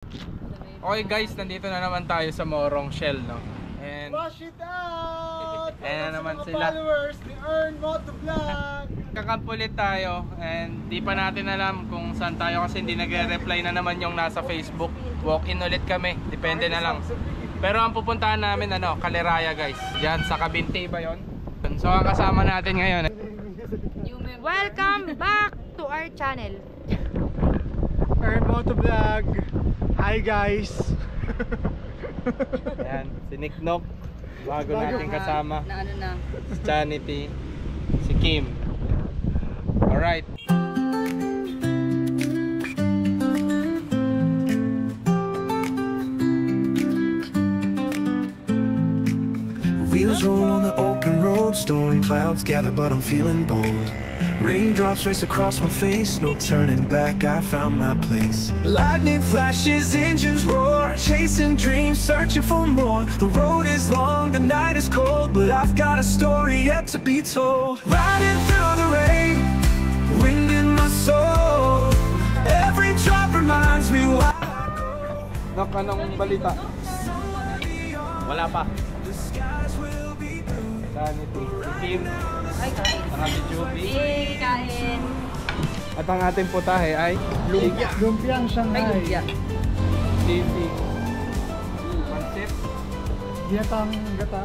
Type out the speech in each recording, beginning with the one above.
Okay guys, nandito na naman tayo sa Morong Shell, no? And wash it out! ayan na naman mga sila. followers ni Earn Motovlog. kakampulit tayo and di pa natin alam kung saan tayo kasi hindi nagre-reply na naman yung nasa Facebook. Walk-in ulit kami, depende na lang. Pero ang pupuntahan namin Kaliraya guys. Diyan sa Kabinte ba yon? So ang kasama natin ngayon Welcome back to our channel. Earn Motovlog. Hi guys. Ayan, si Nick Nock, bago natin kasama. Na ano na. Si Chanity, si Kim. Alright. Wheels roll on the open road, storm clouds gather, but I'm feeling bold. Raindrops race across my face, no turning back, I found my place. Lightning flashes, engines roar, chasing dreams, searching for more. The road is long, the night is cold, but I've got a story yet to be told. Riding through the rain, wind in my soul. Every drop reminds me why I go. Nock, anong balita? Wala pa. The skies will be blue. Chanity, si Kim, Ay, kain. saka si Juby. Eh, kain. At ang ating putahe ay Lumpia. Lumpiang Ay, Shanghai. lumpia. sisig, pancit, Ginatang gata.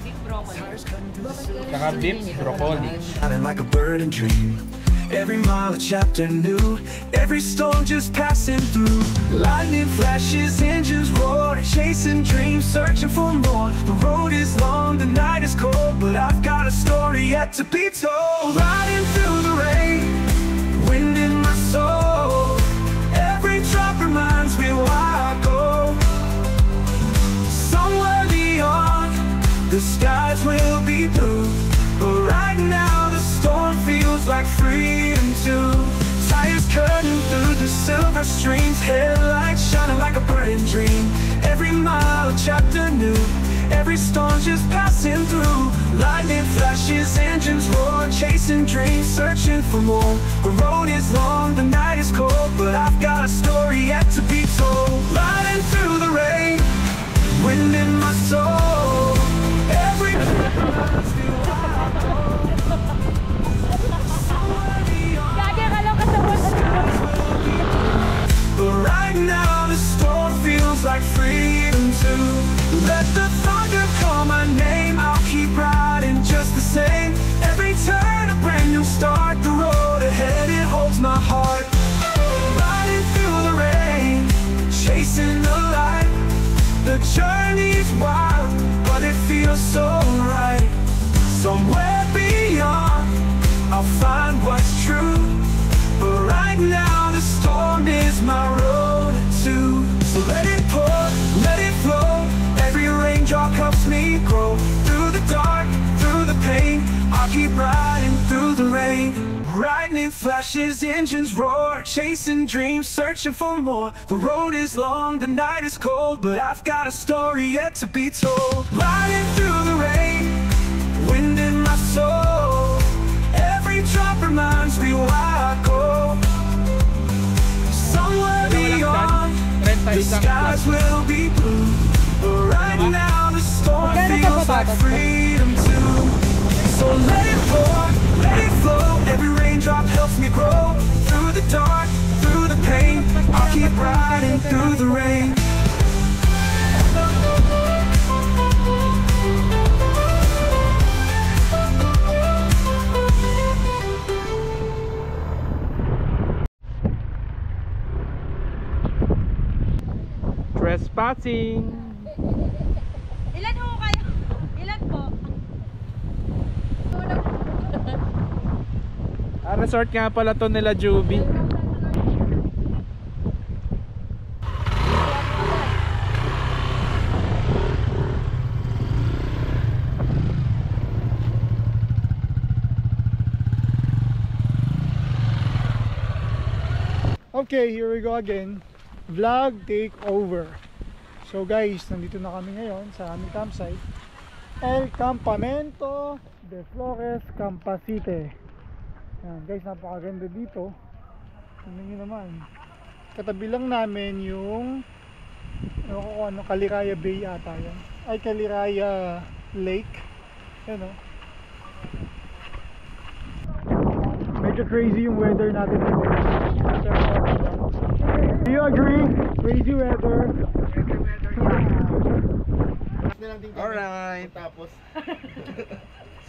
Beef broccoli. saka beef broccoli. Shining like a bird and dream. Every mile a chapter new, every storm just passing through. Lightning flashes, engines roar, chasing dreams, searching for more. The road is long, the night is cold, but I've got a story yet to be told. Riding through the rain, wind in my soul. Every drop reminds me why I go. Somewhere beyond, the skies will be blue. But right now the storm feels like freedom too. Tires cutting through the silver streams, headlights shining like a burning dream. Every mile a chapter new, every storm just passing through. Lightning flashes, engines roar, chasing dreams, searching for more. The road is long, the night is cold, but I've got a story yet to be told. Riding through the rain, wind in my soul. Every reminds me why I go. Somewhere beyond, Gagi ka lang kasabot. but right now the storm feels like freedom too. Let the thunder call my name, I'll keep riding just the same. Every turn a brand new start, the road ahead it holds my heart. Riding through the rain, chasing the light. The journey's wild, but it feels so right. Somewhere beyond, I'll find what's true. But right now the storm is my road too. So let it pour, let it flow. Every raindrop helps me grow. Through the dark, through the pain, I'll keep riding through the rain. Lightning flashes, engines roar, chasing dreams, searching for more. The road is long, the night is cold, but I've got a story yet to be told. Riding through the rain, wind in my soul. Every drop reminds me why I go. Somewhere beyond, the skies will be blue. But right now the storm feels like freedom too. So let it pour, let it flow. Every raindrop helps me grow. Through the dark, through the pain, I'll keep riding through the rain. Trespassing. Ilan ho kayo? Ilan po? Resort nga pala to nila Juby. Okay, here we go again. Vlog take over. So guys, nandito na kami ngayon sa aming campsite, El Campamento de Flores, Campasite. Yan guys, napakaganda dito. Tingnan nyo naman. katabi lang namin yung Caliraya Bay ata yan. Ay, Caliraya Lake. Yan o. Medyo crazy yung weather natin today. Do you agree? Crazy weather. Alright.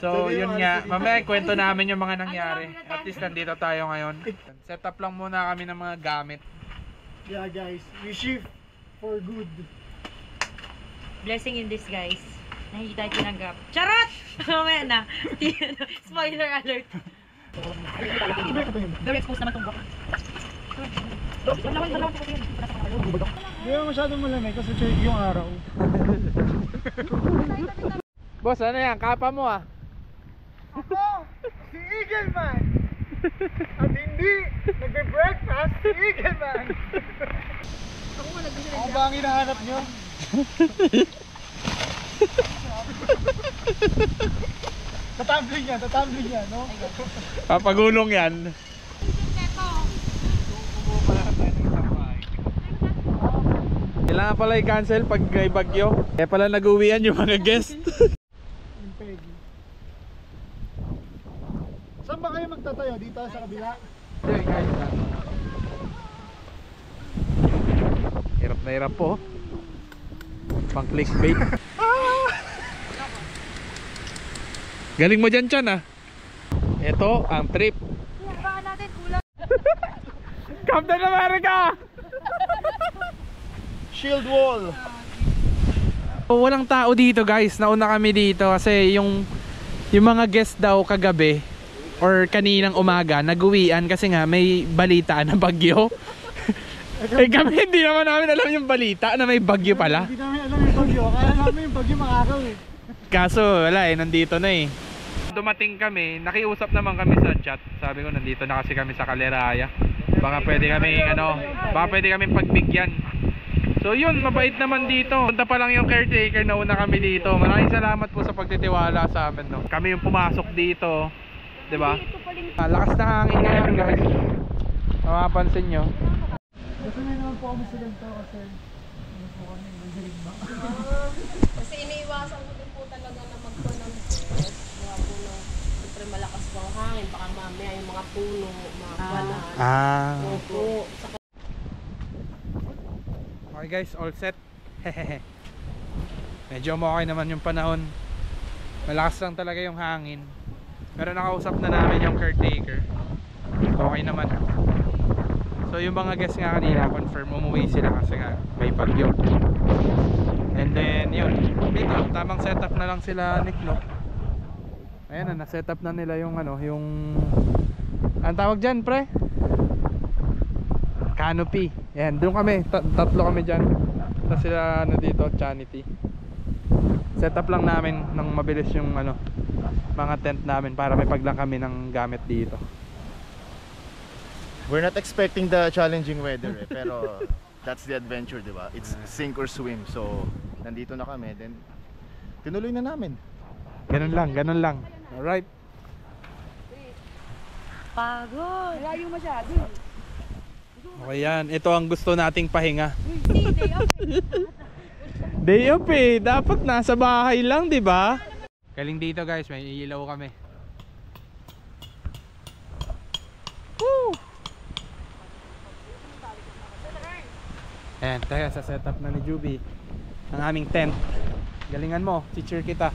So yun nga, mamaya kwento namin yung mga nangyari. At least nandito tayo ngayon. Set up lang muna kami ng mga gamit. Yeah guys, we shift for good. Blessing in disguise. Nakikita tayo tinanggap. Charot! Mamaya na. Spoiler alert. Very exposed naman itong book. Hindi naman masyadong malamig kasi check yung araw. Boss, ano yan? Kapa mo ah. Ako, si Eagleman! At hindi nagbe-breakfast si Eagleman! Ako ba ang hinahanap nyo? Tatambling yan, no? Papagulong yan. Kailangan pala i-cancel pag may bagyo. Kaya pala nag-uwian yung mga guest. Yung Peggy. Saan ba kayo magtatayo? Dito sa kabila? Hirap na hirap po. Pang clickbait. Galing mo dyan, Chan ah. Ito ang trip. Baka natin kulang. Captain America! Shield wall! Walang tao dito guys. Nauna kami dito kasi yung mga guest daw kagabi or kaninang umaga nag-uwian kasi nga may balita na bagyo. Eh kami hindi naman namin alam yung balita na may bagyo pala. Hindi namin alam yung bagyo. Kaya namin yung bagyo makakaw eh. Kaso wala eh, nandito na eh. Dumating kami, nakiusap naman kami sa chat. Sabi ko nandito na kasi kami sa Caliraya. Baka pwede kami pagbigyan. So yun, mabait naman dito. Punta pa lang yung caretaker, nauna kami dito. Maraming salamat po sa pagtitiwala sa amin, no. Kami yung pumasok dito, 'di ba? Lakas na hangin ngayon, guys. Mapapansin nyo. Gusto na naman po kami sa ganito kasi ano po kami, nagdirig ba? Kasi iniiwasan ko din po talaga na magpo ng stress. Mga puno, siyempre malakas po ang hangin. Baka mamaya yung mga puno, mga banan. Opo. Okay guys, all set. Medyo okay naman yung panahon. Malakas lang talaga yung hangin. Pero nakausap na namin yung caretaker. Okay naman. So yung mga guests nga kanina, confirm umuwi sila kasi nga may bagyo. And then yun, dito tamang setup na lang sila Nick, no? Ayan na, na-setup na nila yung yung ang tawag dyan, pre? Canopy. Ayan, doon kami, tatlo kami dyan. Tapos sila dito, Chanity. Setup lang namin ng mabilis yung mga tent namin para may paglang kami ng gamit dito. We're not expecting the challenging weather pero that's the adventure, di ba? It's sink or swim. So, nandito na kami, then tinuloy na namin. Ganun lang. Alright. Pagod. Malayo masyado. Okay yan, ito ang gusto nating pahinga. Day off eh, dapat nasa bahay lang, di ba? Galing dito guys, may ilaw kami. Woo! Ayan, tayo sa setup na ni Juby ang aming tent. Galingan mo, teacher kita.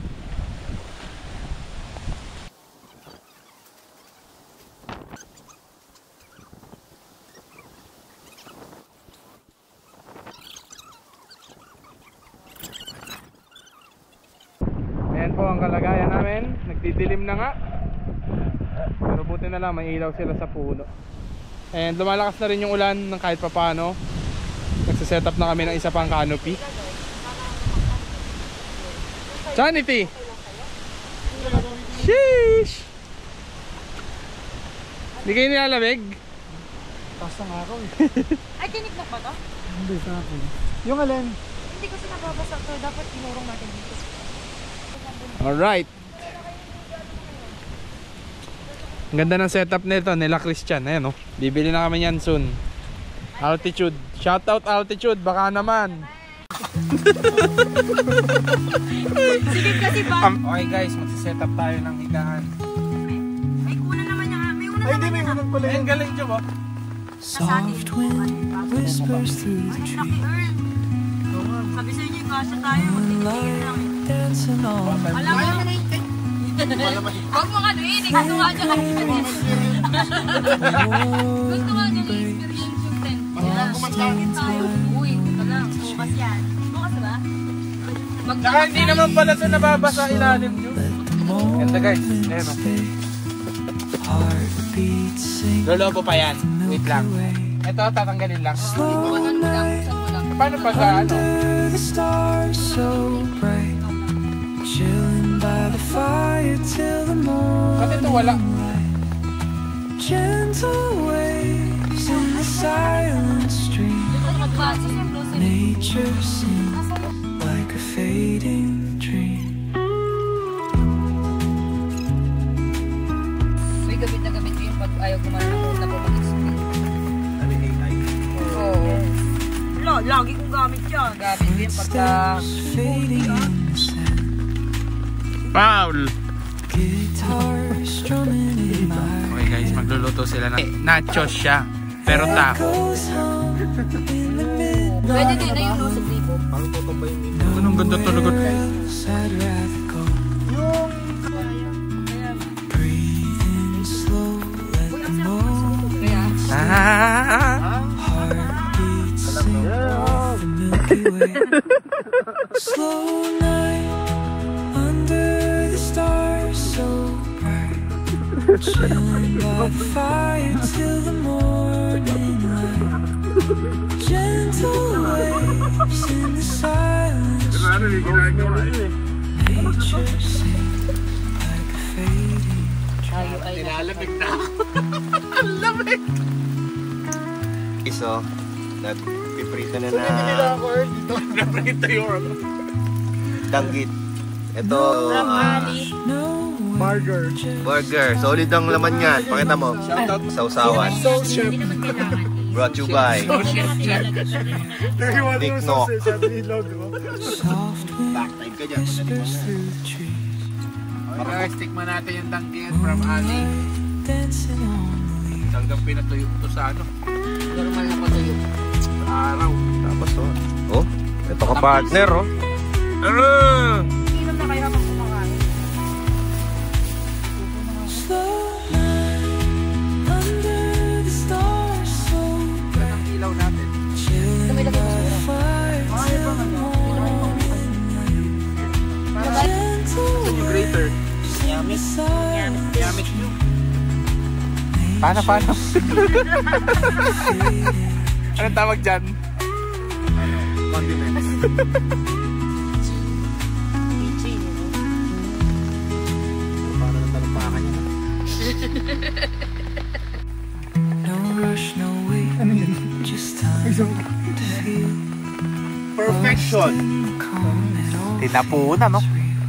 Ayan po ang kalagayan namin. Nagdidilim na nga. Pero buti na lang, may ilaw sila sa puno. And lumalakas na rin yung ulan ng kahit papano. Nagsiset up na kami ng isa pang canopy. Sanity! Sheesh! Hindi kayo nilalamig? Taas ng araw eh. Ay, tiniklop ba to? Hindi sa akin. Yung alin? Hindi kasi nababasa to. Dapat inurong natin dito. Alright. Ang ganda ng setup nito nila Christian. Ayan, oh. Bibili na kami yan soon. Altitude. Shoutout Altitude, baka naman. Sige kasi ba? Okay guys, magsiset up tayo ng higaan. May kuna naman niya. May una Ay, hindi, may unang pala Ayun, yun. galing dyan mo. Soft wind whispers through the trees. Sabi sa inyo, kasya tayo. Magtitigil lang. Dancing on the Alam mo naman eh. Huwag mo nga doon. Gusto nga dyan. Gusto nga dyan i-experience yung tent. Sige tayo. Uy, ito lang. Bukas yan. Bukas ba? Saka hindi naman pala ito nababasa ilalim yun. Ganda guys. Ayan o. heartbeat sing. Lolobo pa yan. Wait lang. Ito, tatanggalin lang. Bukasan mo lang. Bukasan mo lang. Paano pag ano? The stars so bright, chilling by the fire till the Ba't ito wala? morning. Gentle waves in the silent stream. Magbasis yung close. Nature sings like a fading dream. May gamit na gamit ko yung pag ayaw gumana ng una ko mag-explain. Ano yung AI? Oo. Wala, lagi kong gamit yan. Gamit ko yung pagka... Fading in the sand. Paul! Guitar strumming in my Okay guys, magluluto sila ng nachos siya. Pero taho. goes home in the midnight. Pwede din na yung lusog dito. Anong ganda talaga? else I'd rather go. Breathing slow, let the moment heartbeat sing off the Milky Way. Slow night under the stars so bright, chilling by the fire till the morning light. Gentle waves in the silence. Nature sings like a fading. Tayo ay Nilalamig na ako. Ang lamig! So, piprito na Hindi nila na ako earth dito. Naprito yung danggit. Ito, No Burger. burger. Solid ang laman yan. Pakita mo. Sausawan. So, chef. Brought you by Nag-iwan Nick yung Nock. sauce sa ilog, di ba? soft wind whispers through the trees. Pag-stickman natin yung danggit from Ali. Dancing on the leaves. Hanggang pinatuyo ito sa ano? normal na patuyo. Sa araw. Tapos oh. Ito ka partner oh. Inom na kayo habang kumakain. Slow night under the stars so bright, Ang ilaw natin. chilling by the fire till the morning light. Gentle Yung grater. waves in the Gamit nyo. Paano? Anong tawag dyan? Condiments. Para na talampakan yan. no rush, no wait, Ano yun? just time Isang to feel Perfection. the calm it all Tinapunan, no? feels real.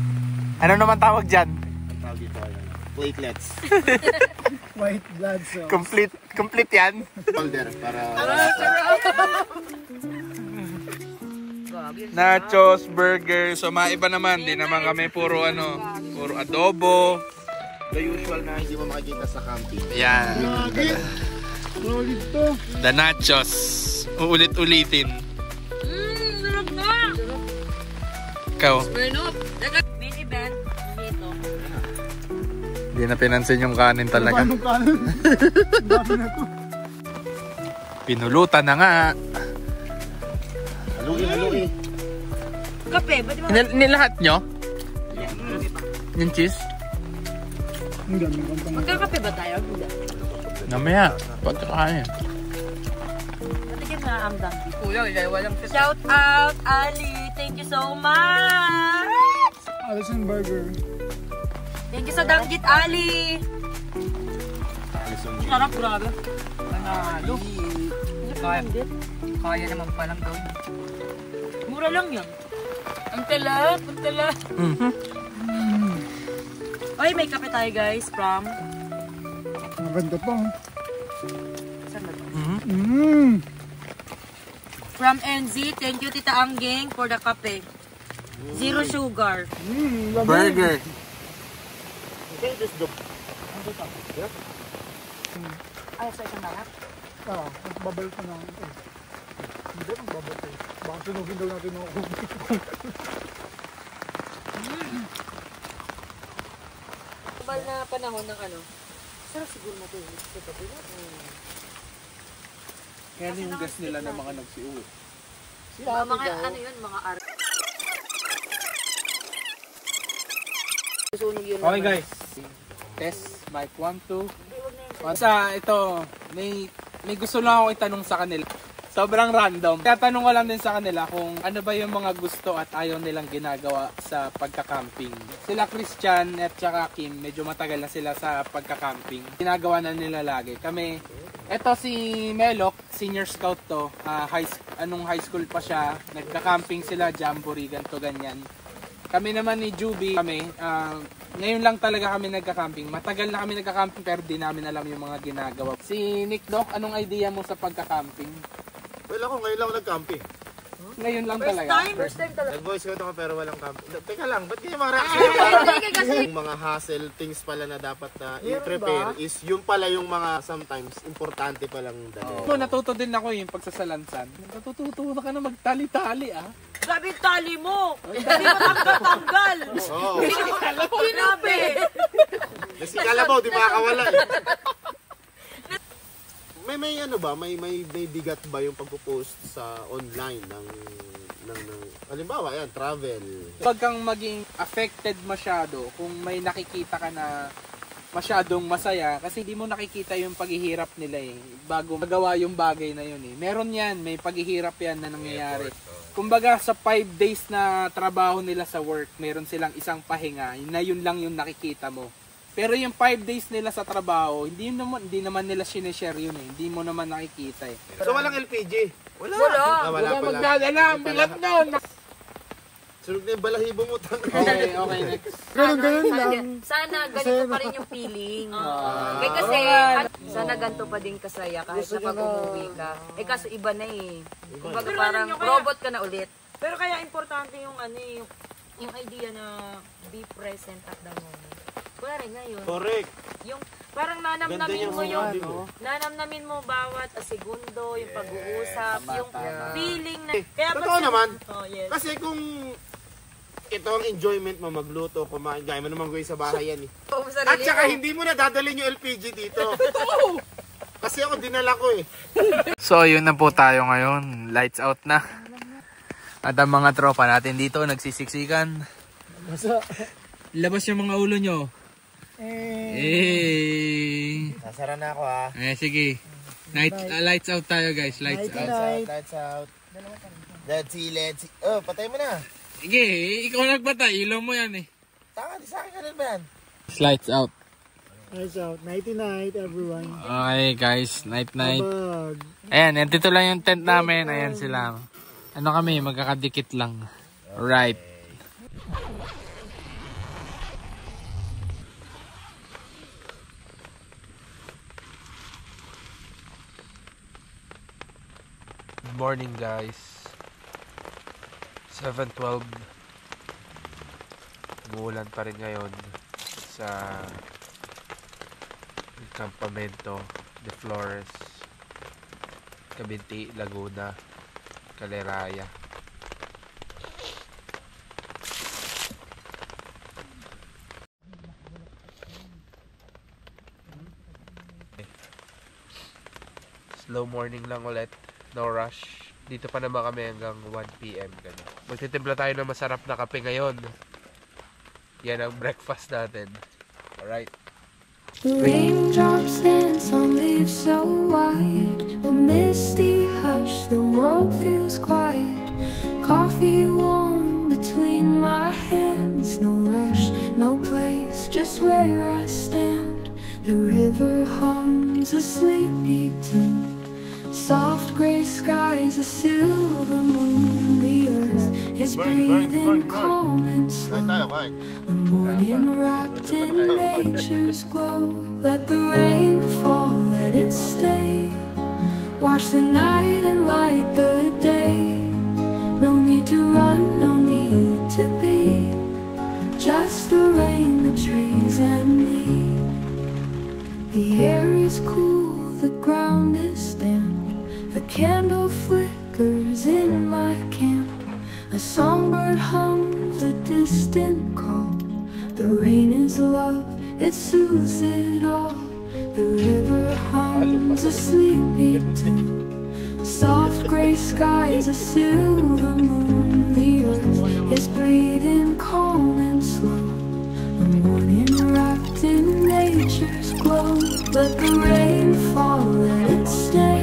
Ano naman tawag dyan? Ang tawag dito ay platelets. white blood cells. Complete yan? Folder para Nachos, burger. So maiba naman. Di naman kami puro adobo. the usual na hindi mo makikita sa camping. Yan. Lagi. Solid to. The nachos. Uulit-ulitin. Sarap na! Ikaw, Burn up! Main event dito. di na pinansin yung kanin talaga. Anong kanan? Ang dami na to. Pinulutan na nga. Haluin. Kape, ba't di ba? Nilahat nyo? Yung cheese? Ang dami ng kampang. Magkakape ba tayo? Hindi. Namaya. Pagkakain. Patikim na ang dami. Shout out, Ali! Thank you so much! Alison Burger. Thank you sa danggit, Ali! Sarap, grabe. Panalo. Kaya naman palang gawin. Mura lang yan. Ang tala. Oy, may kape tayo guys from... Ang ganda pa. Saan ba ito? From NZ, thank you Tita Angging for the kape. Zero sugar. Burger. Ay, sa isang lahat? Babalik ko na. Hindi, magbabalik ko. Baka sunugin daw natin ako. Kabal na panahon ng ano. Sarap siguro na ito. Kaya yung gas nila ng mga nagsiuwi. Mga ano yun, mga sunog yun. Okay guys. Test, mic 1, 2. Sa ito, may gusto lang ako itanong sa kanila. Sobrang random. Kaya tanong ko lang din sa kanila kung ano ba yung mga gusto at ayaw nilang ginagawa sa pagka-camping. Sila Christian at saka Kim, medyo matagal na sila sa pagka-camping. Ginagawa na nila lagi. Kami, eto si Melok, senior scout to. High school pa siya. Nagka-camping sila, jamboree, ganito, ganyan. Kami naman ni Juby, ngayon lang talaga kami nagka-camping. Matagal na kami nagka-camping pero di namin alam yung mga ginagawa. Si Nick Doc, anong idea mo sa pagka-camping? Well, ako ngayon lang ako nag-camping. Ngayon lang talaga. First time talaga. Nag-voice out ako pero walang camping. Teka lang, ba't ganyan mga reaction? Yung mga hassle, things pala na dapat na i-prepare is yung pala yung mga sometimes importante palang dali. Natuto din ako yung pagsasalansan. Natututo na ka na magtali-tali Grabe yung tali mo! Hindi mo tatanggal! Oo. Grabe! Kasi kalabaw, di makakawala eh. May ano ba, may bigat ba yung pagpo-post sa online ng halimbawa yan, travel. Huwag kang maging affected masyado kung may nakikita ka na masyadong masaya kasi hindi mo nakikita yung paghihirap nila bago magawa yung bagay na yun Meron yan, may paghihirap yan na nangyayari. Kumbaga sa 5 days na trabaho nila sa work, meron silang isang pahinga na yun lang yung nakikita mo. Pero yung 5 days nila sa trabaho, hindi naman nila sinishare yun Hindi mo naman nakikita So walang LPG? Wala Wala magdadala, ang bigat nun. Sunog na yung balahibo mo. Okay, next. Ganun lang. Sana ganito pa rin yung feeling. Kasi sana ganito pa din kasaya kahit na pag umuwi ka. Kaso iba na Kumbaga parang robot ka na ulit. Pero kaya importante yung yung idea na be present at the moment. Wala rin ngayon. Correct. Yung parang nanamnamin mo nanamnamin mo bawat segundo, yung pag-uusap, yung feeling na kaya totoo naman. Yes. Kasi kung ito ang enjoyment mo, magluto, kumain, gaya mo naman gawin sa bahay yan At saka hindi mo na dadalhin yung LPG dito. Kasi ako dinala ko So yun na po tayo ngayon. Lights out na. At ang mga tropa natin dito nagsisiksikan. Labas yung mga ulo nyo. Sasara na ako Sige. Lights out tayo guys. Lights out. Lights out. Let's see. Oh, patay mo na. Sige, ikaw nagpatay. Ilaw mo yan Taka, di sa akin ka rin ba yan? Lights out. Lights out. Nighty night, everyone. Okay guys, night. Bag. Ayan, dito lang yung tent namin. Ayan sila. Ano kami, magkakadikit lang. Right. Good morning guys. 7:12. Umuulan pa rin ngayon sa Campamento de Flores, Cabinti, Laguna, Caliraya. Slow morning lang ulit, no rush. Dito pa naman kami hanggang 1 PM ganun. Magtitimpla tayo ng masarap na kape ngayon. Yan ang breakfast natin. Alright. The raindrops dance on leaves so white. The misty hush, the world feels quiet. Coffee warm between my hands. No rush, no place, just where I stand. The river hums a sleepy tune. Soft gray skies, a silver moon. The earth is breathing calm and slow. The morning wrapped in nature's glow. Let the rain fall, let it stay. Watch the night and light the day. No need to run, no need to be. Just the rain, the trees and me. The air is cool, the ground is damp. The candle flickers in my camp. A songbird hums a distant call. The rain is love, it soothes it all. The river hums a sleepy tune. Soft gray skies, a silver moon. The earth is breathing calm and slow. A morning wrapped in nature's glow. Let the rain fall, let it stay.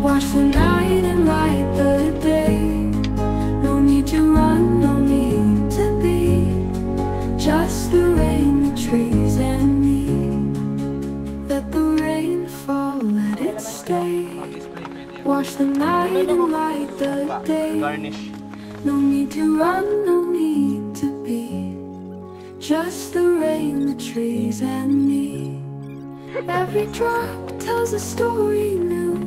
Watch the night and light the day. No need to run, no need to be. Just the rain, the trees and me. Let the rain fall, let it stay. Watch the night and light the day. No need to run, no need to be. Just the rain, the trees and me. Every drop tells a story new,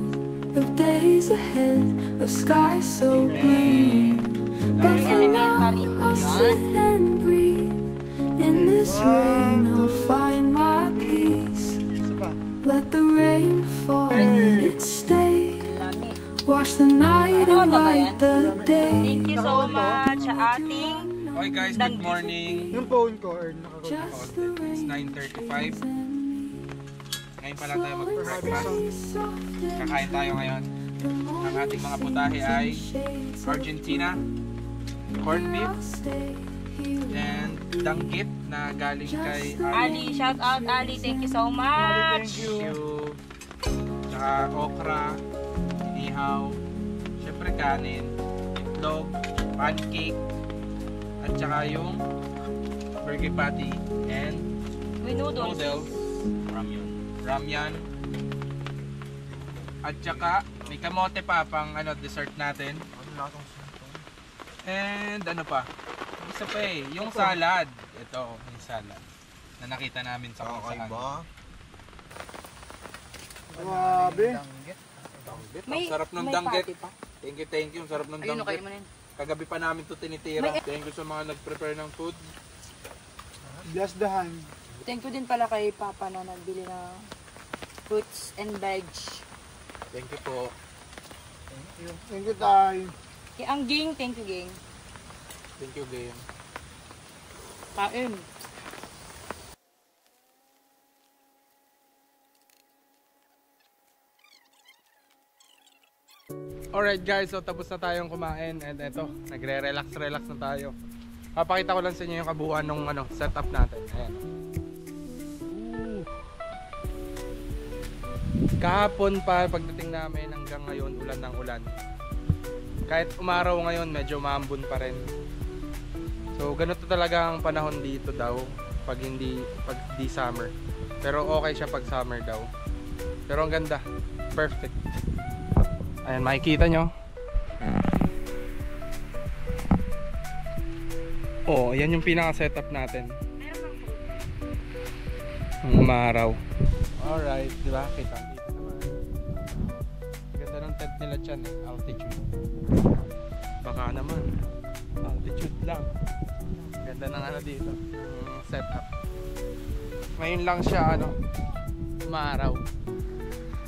of days ahead, of skies so blue. But for now, I'll sit and breathe. In this rain, I'll find my peace. Let the rain fall, let it stay. Watch the night and light the day. Thank you so much sa ating Okay guys, good morning. Yung phone ko, Earn, It's 9:35. Ngayon pa lang tayo mag-breakfast. Kakain tayo ngayon. Ang ating mga putahe ay Argentina, corned beef, and danggit na galing kay Ali. Shout out Ali, thank you so much. Thank you. Tsaka okra, inihaw, syempre kanin, itlog, pancake, at tsaka yung burger patty and noodles, ramyan, at tsaka may kamote pa pang dessert natin. And ano pa? Isa pa yung salad. Ito, yung salad na nakita namin sa kung saan. Grabe. Ang sarap ng danggit. Thank you. Ang sarap ng danggit. Kagabi pa namin to tinitira. Thank you sa mga nag-prepare ng food. Bless the hand. Thank you din pala kay Papa na nagbili ng fruits and veg. Thank you po. Thank you, Tay. Kay Angging, thank you, Ging. Thank you, Ging. Kain. Alright guys, so tapos na tayong kumain and eto, nagre-relax na tayo. Papakita ko lang sa inyo yung kabuuan ng setup natin. Ayan. Kahapon pa pagdating namin hanggang ngayon ulan ng ulan. Kahit umaraw ngayon medyo maambon pa rin. So ganito talaga ang panahon dito daw pag di summer. Pero okay siya pag summer daw. Pero ang ganda, perfect. Ayan, makikita nyo. Oh, yan yung pinaka setup natin. Umaraw. Alright, di ba? Kita naman. Ganda ng tent nila dyan eh, altitude. Baka naman, altitude lang. Ganda ng dito, setup. Ngayon lang siya, umaraw.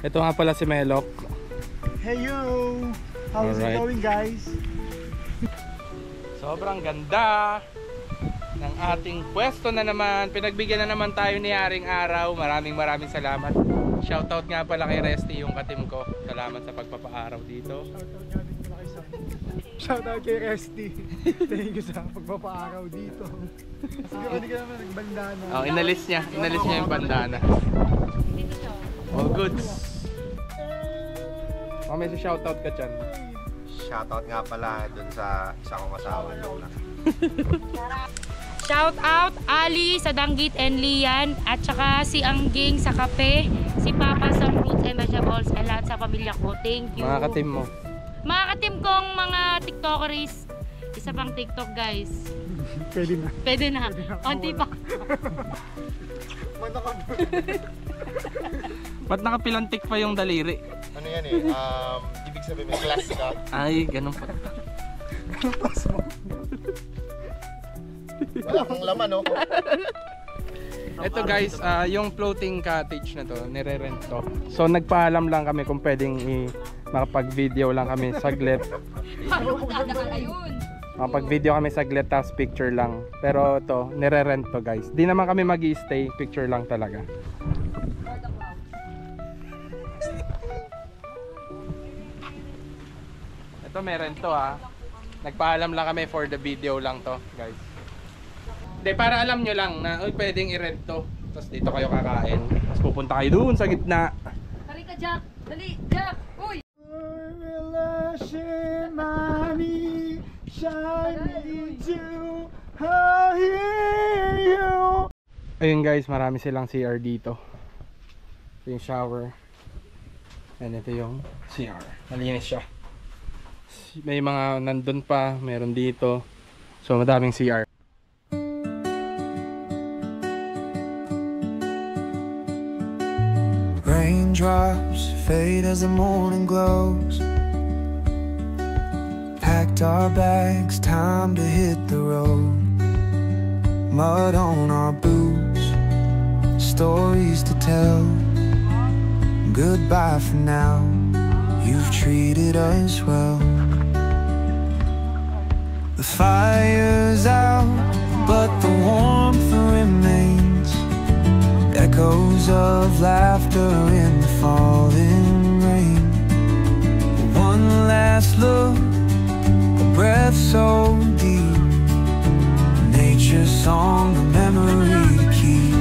Ito nga pala si Melok. Hey yo! How's it going, guys? Sobrang ganda ng ating pwesto na naman. Pinagbigyan na naman tayo ni Haring Araw. Maraming salamat. Shoutout nga pala kay Resty, yung katim ko. Salamat sa pagpapaaraw dito. Shoutout kay Resty. Thank you sa pagpapaaraw dito. Siguro hindi ka naman nagbandana. Oh, inalis niya yung bandana. All goods. May shoutout ka dyan. Shoutout nga pala dun sa isa kong asawa Lola. Shout out Ali sa Danggit and Lian at saka si Angging sa kape, si Papa sa fruits and vegetables at lahat sa pamilya ko. Thank you. Mga katim mo. Mga katim kong mga TikTokeries. Isa pang TikTok guys. Pwede na. Konti pa. Ba't nakapilantik pa yung daliri? Ano yan eh, ibig sabihin may class ka. Ay, ganun pa. Wala kang laman, no? Ito guys, yung floating cottage na to, nire-rent to. So nagpaalam lang kami kung pwedeng makapag-video lang kami saglit. Makapag-video kami saglit tapos picture lang. Pero to, nire-rent to guys. Di naman kami mag-i-stay, picture lang talaga. Ito may rent to ha. Nagpaalam lang kami for the video lang to guys. Hindi, para alam nyo lang na pwedeng i-rent to. Tapos dito kayo kakain. Tapos pupunta kayo doon sa gitna. Hari ka, Jack! Dali, Jack! Uy! Ayun guys, marami silang CR dito. Ito yung shower. And ito yung CR. Malinis siya. May mga nandun pa, meron dito. So madaming CR. Raindrops fade as the morning glows. Packed our bags, time to hit the road. Mud on our boots, stories to tell. Goodbye for now, you've treated us well. The fire's out, but the warmth remains. Echoes of laughter in the falling rain. One last look, a breath so deep. Nature's song, a memory to keep.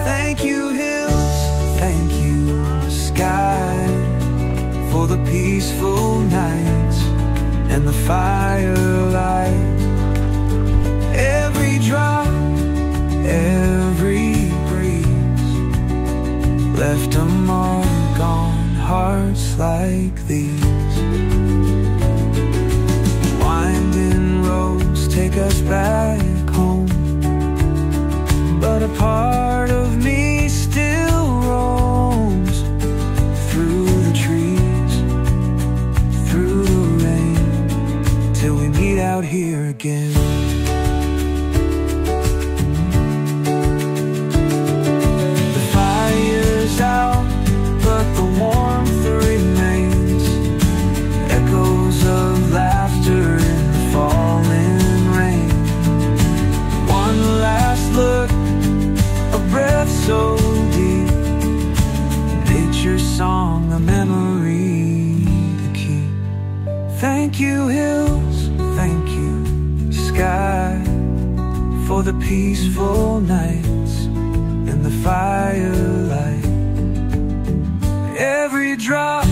Thank you hills, thank you sky, for the peaceful nights and the firelight. Every drop, every breeze left a mark on hearts like these. Winding roads take us back home, but a part of me still roams through the trees, through the rain, till we meet out here again. Out, but the warmth remains. Echoes of laughter in the falling rain. One last look, a breath so deep. Nature's song, a memory to keep. Thank you hills, thank you sky, for the peaceful nights and the firelight. Every drop,